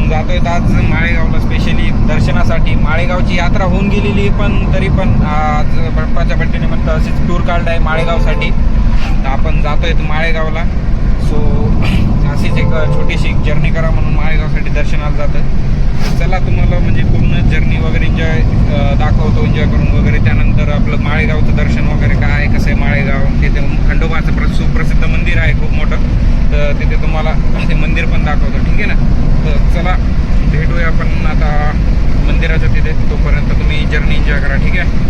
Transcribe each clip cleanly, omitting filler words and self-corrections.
आपण जातोय आज माळेगावला स्पेशली दर्शनासाठी. माळेगावची यात्रा होऊन गेलेली, पण तरी पण आज बाप्पाच्या बड्डेनिमित्त अशीच टूर काढला आहे माळेगावसाठी. तर आपण जातोय माळेगावला. सो अशीच एक छोटीशी जर्नी करा म्हणून माळेगावसाठी दर्शनाला जातं. चला तुम्हाला म्हणजे पूर्ण जर्नी वगैरे एन्जॉय दाखवतो, एन्जॉय करून वगैरे. त्यानंतर आपलं माळेगावचं दर्शन वगैरे काय आहे, कसं आहे माळेगाव. तिथे खंडोबाचं सुप्रसिद्ध मंदिर आहे खूप मोठं, तर तिथे तुम्हाला ते मंदिर पण दाखवतो, ठीक आहे ना. तर चला भेटूया आपण आता मंदिराच्या तिथे. तोपर्यंत तुम्ही जर्नी एन्जॉय करा, ठीक आहे.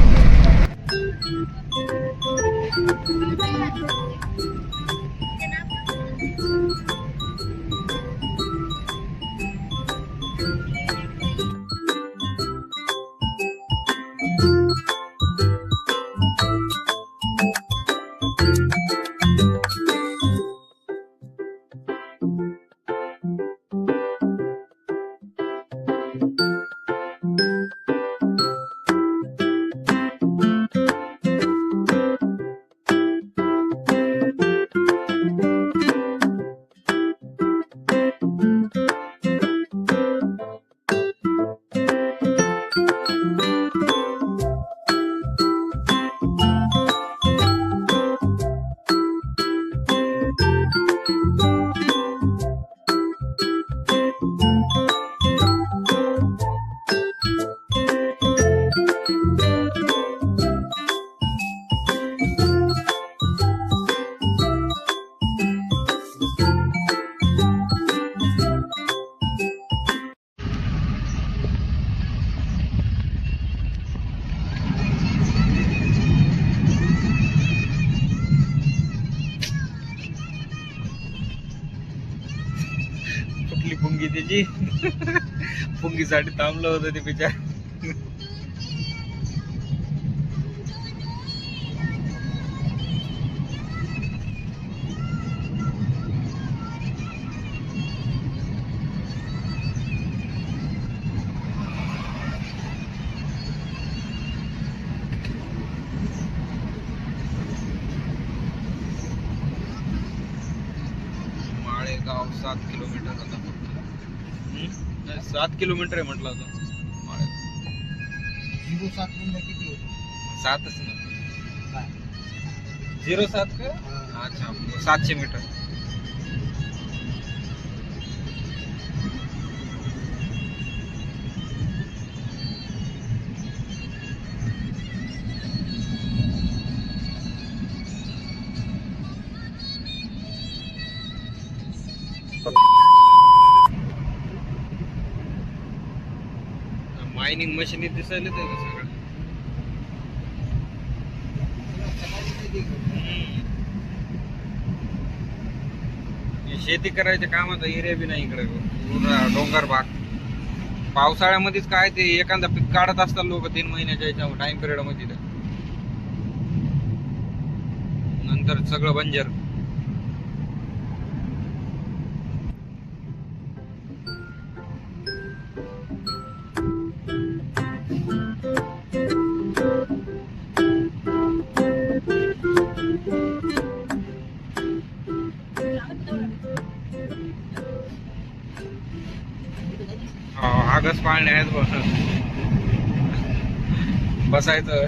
कुठली पुंगी त्याची पुंगीसाठी थांबलं होतं ते बिचार. माळेगाव 7 किलोमीटर होता. 7 किलोमीटर आहे म्हटलं होतं माळेगाव. 7च ना, 07 का? अच्छा, 700 मीटर. मायनिंग मशीन दिसायला ते सगळं. शेती करायच्या कामाचा एरिया बी नाही इकडे, पूर्ण डोंगर भाग. पावसाळ्यामध्येच काय ते एखादा पीक काढत असतात लोक 3 महिन्याच्या याच्या टाइम पिरियड मध्ये, नंतर सगळं बंजर. आगस पाळणे आहेत बसायचं.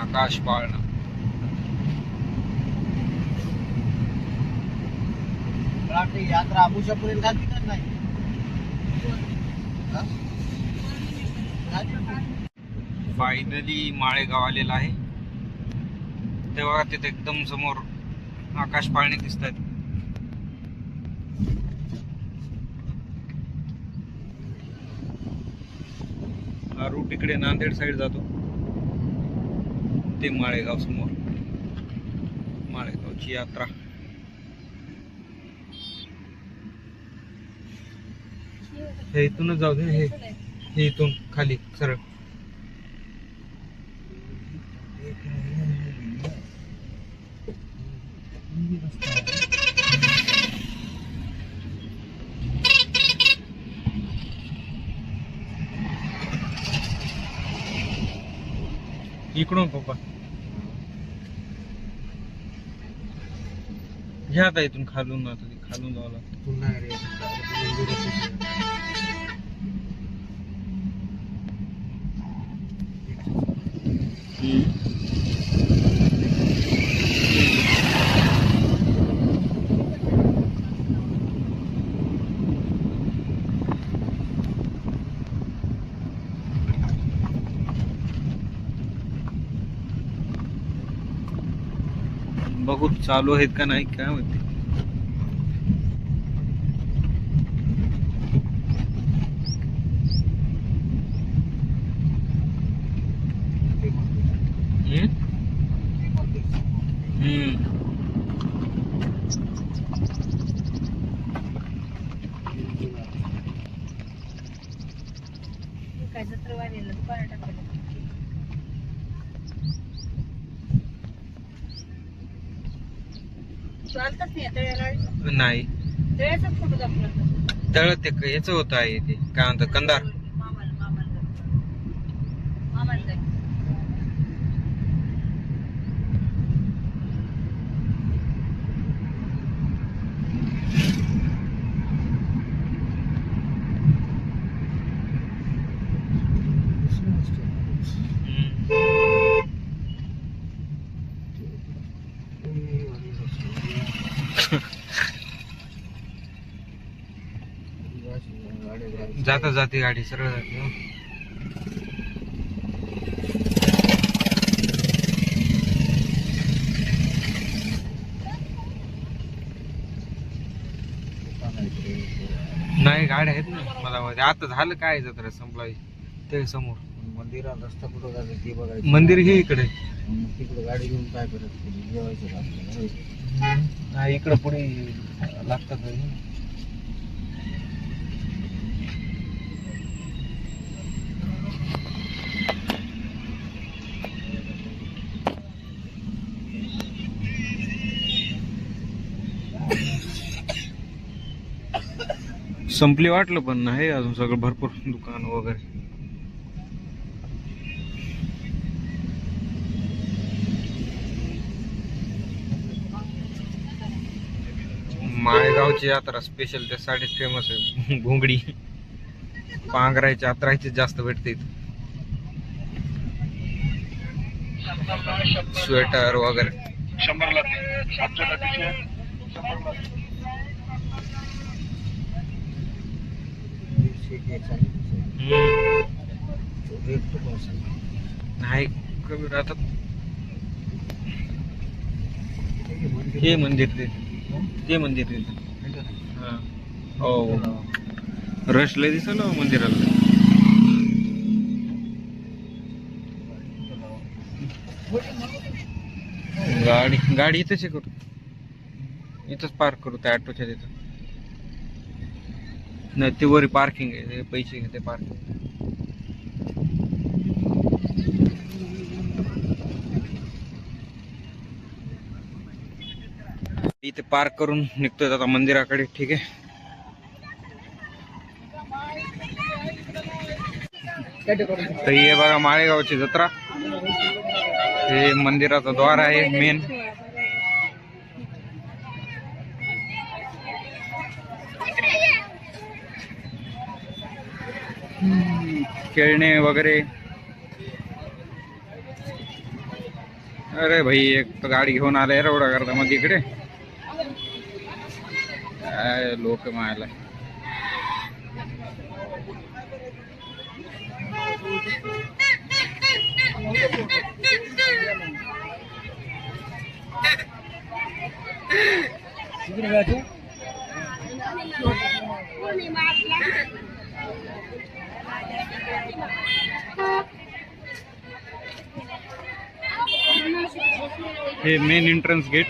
आकाश पाळणं. यात्रा आभूषापर्यंत घालती का नाही? फायनली माळेगाव आलेला आहे. तेव्हा तिथे एकदम समोर आकाश पाळणे दिसतात. हा रूट इकडे नांदेड साईड जातो. ते माळेगाव समोर माळेगावची यात्रा. हे इथूनच जाऊ दे. हे इथून खाली सरळ. इकडून पप्पा घ्या आता इथून खालून आता खालून जावं लागतं. पुन्हा रे बघू चालू आहेत का नाही काय माहिती. काय जत्रवाडीला दुकान टाकलं. चालतच नाही तळ्याला. नाही तळ्याचाच फोटो दाखवला. तळ ते याच होत आहे ते काय म्हणतात कंदार. मामाला मामाला जाता जाती गाडी सरळ जाते. नाही गाड्या आहेत ना मला माहिती. आता झालं काय जत्रा संपला ते समोर मंदिरात रस्ता कुठं जाते ते बघायचं. मंदिर हे इकडे. तिकडे गाडी घेऊन काय करत जेवायचं आपल्याला. नाही इकडे पुढे लागतात. संपली वाटलं पण नाही अजून सगळं भरपूर दुकान वगैरे. माळेगावची यात्रा स्पेशल त्यासाठी फेमस आहे. घोंगडी पांघरायची यात्राची जास्त भेटते इथं. स्वेटर वगैरे नाही कमी राहतात. हे मंदिर ते मंदिर तिथे. हो रश लय दिसलं हो मंदिराला. गाडी इथंच हे करू. इथंच पार्क करू त्या ऑटोच्या तिथं. नाही ते वरी पार्किंग आहे. पैसे घेते पार्किंग. इथे पार्क करून निघतोय आता मंदिराकडे. ठीक आहे. तर हे बघा माळेगावची जत्रा. हे मंदिराचं द्वार आहे मेन. खेळणे वगैरे. अरे भाई एक तर गाडी घेऊन आलाय एवढा करता मध्ये इकडे. काय लोक मायला. हे मेन एंट्रन्स गेट.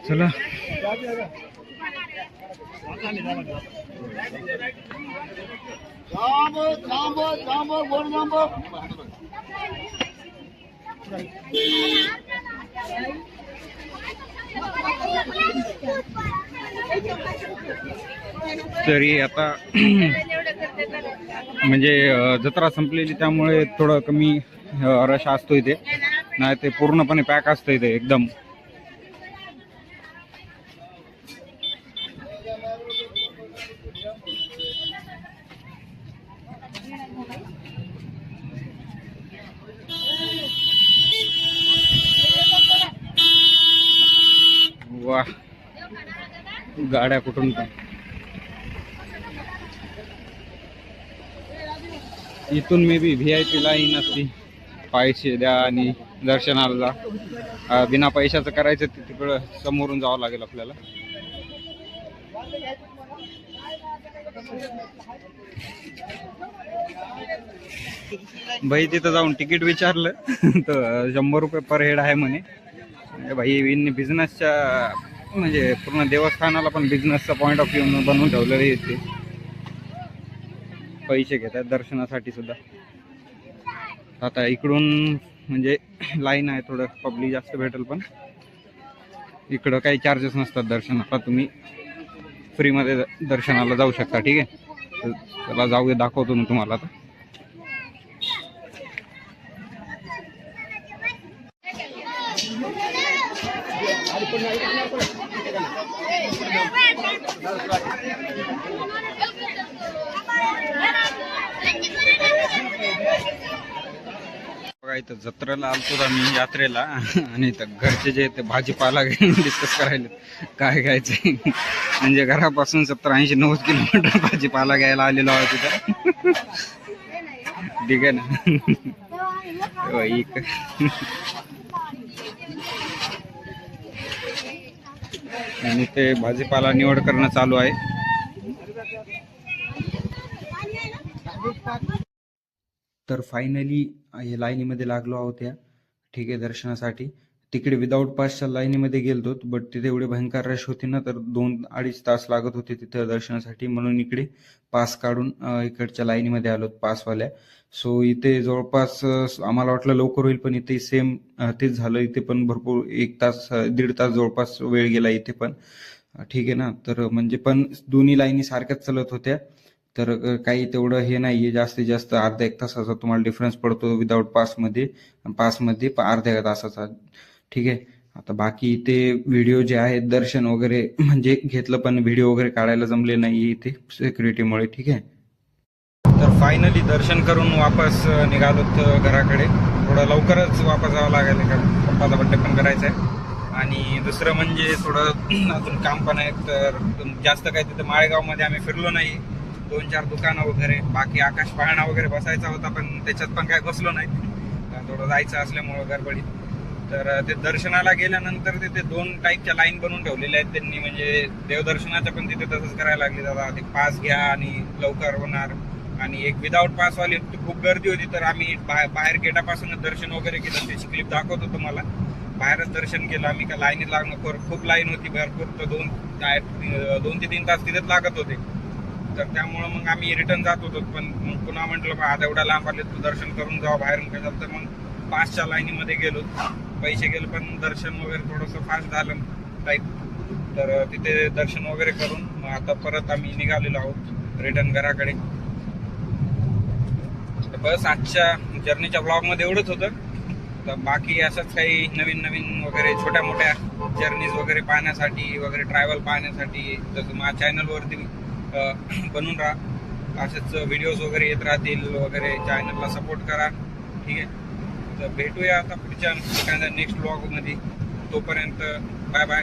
चला तरी आता म्हणजे जत्रा संपलेली त्यामुळे थोडं कमी रश असतो इथे, नाही ते पूर्णपणे पॅक असतं इथे एकदम. वा गाड्या कुठून पण. इथून मे बी VIP लाईन असती, पैसे द्या आणि दर्शनाला जा. बिना पैशाचं करायचं तिकडं समोरून जावं लागेल आपल्याला. भाई तिथं जाऊन तिकीट विचारलं तर 100 रुपये पर हेड आहे म्हणे. भाई बिझनेसच्या म्हणजे पूर्ण देवस्थानाला पण बिझनेसचा पॉइंट ऑफ व्ह्यू बनवून ठेवलेलं आहे ते. पैसे घेतात दर्शनासाठी सुद्धा. आता इकडून म्हणजे लाईन आहे, थोडं पब्लिक जास्त भेटेल, पण इकडं काही चार्जेस नसतात दर्शनाला. तुम्ही फ्रीमध्ये दर्शनाला जाऊ शकता. ठीक आहे, तर चला जाऊ, दाखवतो मी तुम्हाला आता. बघा इथं जत्रेला आलतो आम्ही, यात्रेला, आणि इथं घरचे जे ते भाजीपाला डिस्कस करायला काय घ्यायचं. म्हणजे घरापासून 70-80-90 किलोमीटर भाजीपाला घ्यायला आलेलो आहोत तिथं. ठीक आहे ना. आणि ते भाजीपाला निवड करणं चालू आहे. तर फायनली हे लाईनीमध्ये लागलो आहोत या. ठीक आहे, दर्शनासाठी. तिकडे विदाऊट पासच्या लाईनीमध्ये गेलतो, बट तिथे एवढे भयंकर रश होते ना, तर 2-2.5 तास लागत होते तिथं दर्शनासाठी. म्हणून इकडे पास काढून इकडच्या लाईनीमध्ये आलो पासवाल्या. सो इथे जवळपास आम्हाला वाटलं लवकर होईल, पण इथे सेम तेच झालं. इथे पण भरपूर 1 तास 1.5 तास जवळपास वेळ गेला इथे पण. ठीक आहे ना. तर म्हणजे पण दोन्ही लाईनी सारख्याच चालत होत्या, तर काही तेवढं हे नाहीये. जास्तीत जास्त अर्धा-1 तासाचा तुम्हाला डिफरन्स पडतो विदाऊट पासमध्ये अर्ध्या तासाचा. ठीक आहे. आता बाकी इथे व्हिडिओ जे आहेत, दर्शन वगैरे म्हणजे घेतलं, पण व्हिडिओ वगैरे काढायला जमले नाही इथे सिक्युरिटीमुळे. ठीक आहे. तर फायनली दर्शन करून वापस निघालो घराकडे. थोडं लवकरच वापस जावं लागेल, कारण पप्पाचा बड्डे पण करायचा आहे. आणि दुसरं म्हणजे थोडं अजून काम पण आहे. तर जास्त काही तिथं माळेगावमध्ये आम्ही फिरलो नाही. 2-4 दुकानं वगैरे, बाकी आकाश पाळणा वगैरे बसायचा होता, पण त्याच्यात पण काय बसलो नाही, थोडं जायचं असल्यामुळं गडबडीत. तर ते दर्शनाला गेल्यानंतर तिथे 2 टाईपच्या लाईन बनवून ठेवलेल्या आहेत त्यांनी. म्हणजे देवदर्शनाच्या पण तिथे तसंच करायला लागले. दादा ते पास घ्या आणि लवकर होणार. आणि एक विदाऊट पासवाली खूप गर्दी होती, तर आम्ही बाहेर गेटापासूनच दर्शन वगैरे केलं. त्याची क्लिप दाखवतो तुम्हाला. बाहेरच दर्शन केलं आम्ही, का लाईनीत लागणं खूप लाईन होती भरपूर. तर 2 ते 3 तास तिथेच लागत होते. तर त्यामुळं मग आम्ही रिटर्न जात होतो. पण पुन्हा म्हटलं आता एवढा लांब आले, तू दर्शन करून जावं बाहेरून काय झालं. तर मग पासच्या लाईनीमध्ये गेलो, पैसे गेले, पण दर्शन वगैरे थोडंसं फास्ट झालं टाईप. तर तिथे दर्शन वगैरे करून मग आता परत आम्ही निघालेलो आहोत रिटर्न घराकडे. बस आजच्या जर्नीच्या ब्लॉगमध्ये एवढंच होतं. तर बाकी असंच काही नवीन वगैरे छोट्या मोठ्या जर्नीज वगैरे पाहण्यासाठी वगैरे, ट्रॅव्हल पाहण्यासाठी जसं माझ्या चॅनलवरती बनून राहा. असेच व्हिडिओज वगैरे येत राहतील वगैरे. चॅनलला सपोर्ट करा. ठीक आहे. तर भेटूया आता पुढच्या नेक्स्ट ब्लॉगमध्ये. तोपर्यंत बाय बाय.